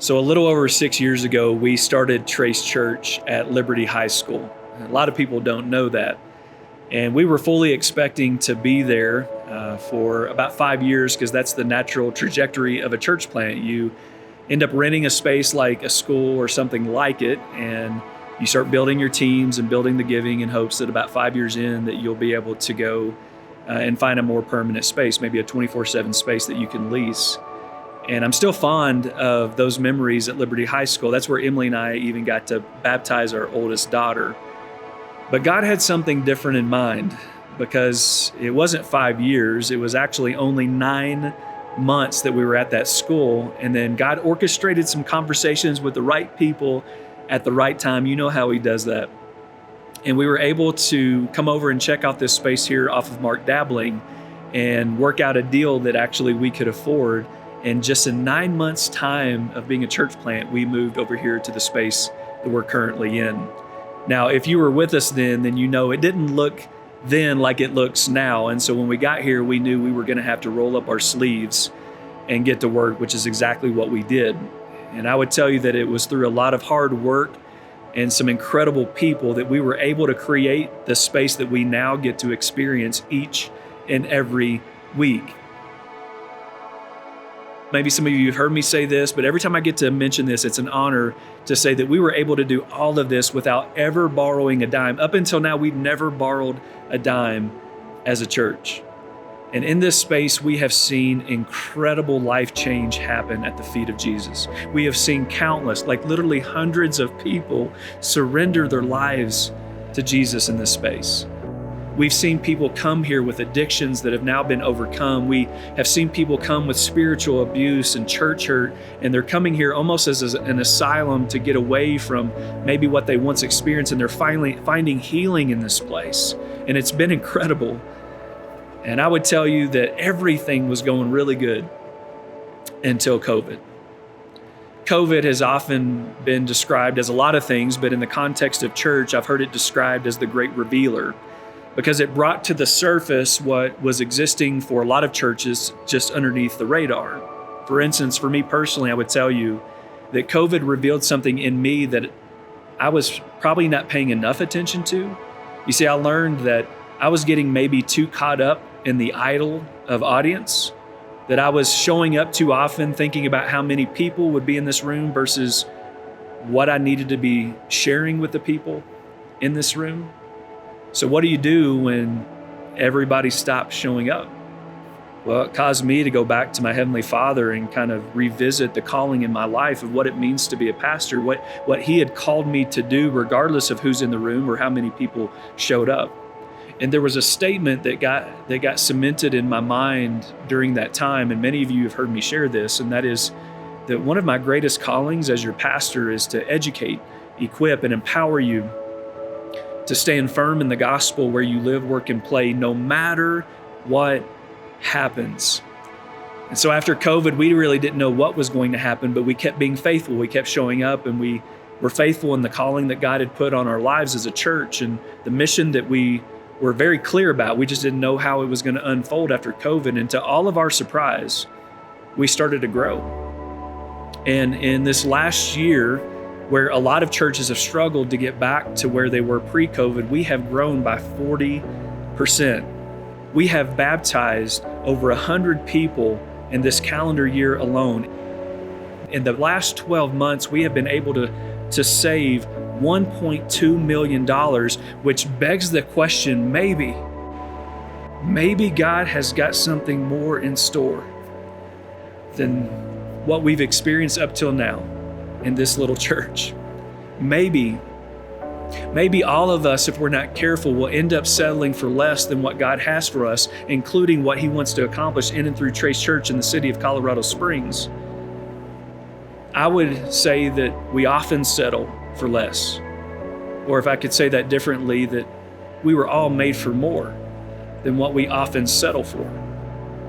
So a little over 6 years ago, we started Trace Church at Liberty High School. A lot of people don't know that. And we were fully expecting to be there for about 5 years, because that's the natural trajectory of a church plant. You end up renting a space like a school or something like it, and you start building your teams and building the giving in hopes that about 5 years in that you'll be able to go and find a more permanent space, maybe a 24/7 space that you can lease. And I'm still fond of those memories at Liberty High School. That's where Emily and I even got to baptize our oldest daughter. But God had something different in mind, because it wasn't 5 years. It was actually only 9 months that we were at that school. And then God orchestrated some conversations with the right people at the right time. You know how he does that. And we were able to come over and check out this space here off of Mark Dabbling and work out a deal that actually we could afford. And just in 9 months' time of being a church plant, we moved over here to the space that we're currently in. Now, if you were with us then you know it didn't look then like it looks now. And so when we got here, we knew we were going to have to roll up our sleeves and get to work, which is exactly what we did. And I would tell you that it was through a lot of hard work and some incredible people that we were able to create the space that we now get to experience each and every week. Maybe some of you have heard me say this, but every time I get to mention this, it's an honor to say that we were able to do all of this without ever borrowing a dime. Up until now, we've never borrowed a dime as a church. And in this space, we have seen incredible life change happen at the feet of Jesus. We have seen countless, like literally hundreds of people surrender their lives to Jesus in this space. We've seen people come here with addictions that have now been overcome. We have seen people come with spiritual abuse and church hurt, and they're coming here almost as an asylum to get away from maybe what they once experienced, and they're finally finding healing in this place. And it's been incredible. And I would tell you that everything was going really good until COVID. COVID has often been described as a lot of things, but in the context of church, I've heard it described as the great revealer, because it brought to the surface what was existing for a lot of churches just underneath the radar. For instance, for me personally, I would tell you that COVID revealed something in me that I was probably not paying enough attention to. You see, I learned that I was getting maybe too caught up in the idol of audience, that I was showing up too often thinking about how many people would be in this room versus what I needed to be sharing with the people in this room. So what do you do when everybody stops showing up? Well, it caused me to go back to my Heavenly Father and kind of revisit the calling in my life of what it means to be a pastor, what He had called me to do, regardless of who's in the room or how many people showed up. And there was a statement that got cemented in my mind during that time, and many of you have heard me share this, and that is that one of my greatest callings as your pastor is to educate, equip, and empower you to stand firm in the gospel where you live, work, and play, no matter what happens. And so after COVID, we really didn't know what was going to happen, but we kept being faithful. We kept showing up, and we were faithful in the calling that God had put on our lives as a church and the mission that we were very clear about. We just didn't know how it was going to unfold after COVID. And to all of our surprise, we started to grow. And in this last year, where a lot of churches have struggled to get back to where they were pre-COVID, we have grown by 40%. We have baptized over 100 people in this calendar year alone. In the last 12 months, we have been able to save $1.2 million, which begs the question, maybe God has got something more in store than what we've experienced up till now in this little church. Maybe all of us, if we're not careful, will end up settling for less than what God has for us, including what He wants to accomplish in and through Trace Church in the city of Colorado Springs. I would say that we often settle for less. Or if I could say that differently, that we were all made for more than what we often settle for.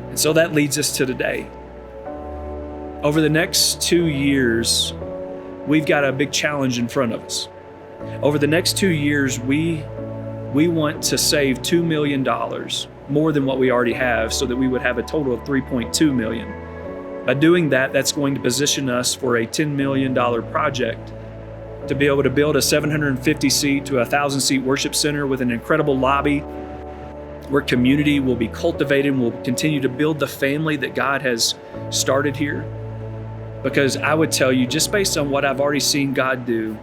And so that leads us to today. Over the next 2 years, we've got a big challenge in front of us. Over the next 2 years, we want to save $2 million more than what we already have, so that we would have a total of $3.2 million. By doing that, that's going to position us for a $10 million project to be able to build a 750 seat to 1,000 seat worship center with an incredible lobby where community will be cultivated and we'll continue to build the family that God has started here. Because I would tell you, just based on what I've already seen God do,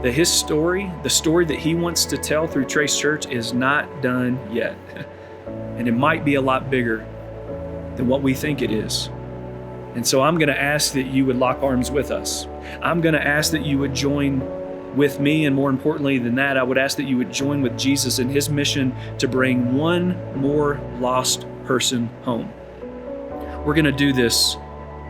that his story, the story that he wants to tell through Trace Church, is not done yet. And it might be a lot bigger than what we think it is. And so I'm going to ask that you would lock arms with us. I'm going to ask that you would join with me, and more importantly than that, I would ask that you would join with Jesus in his mission to bring one more lost person home. We're going to do this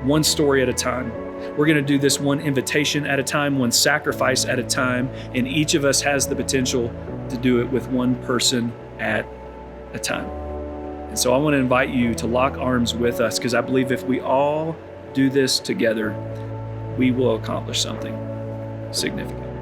one story at a time. We're going to do this one invitation at a time, one sacrifice at a time, and each of us has the potential to do it with one person at a time. And so I want to invite you to lock arms with us, because I believe if we all do this together, we will accomplish something significant.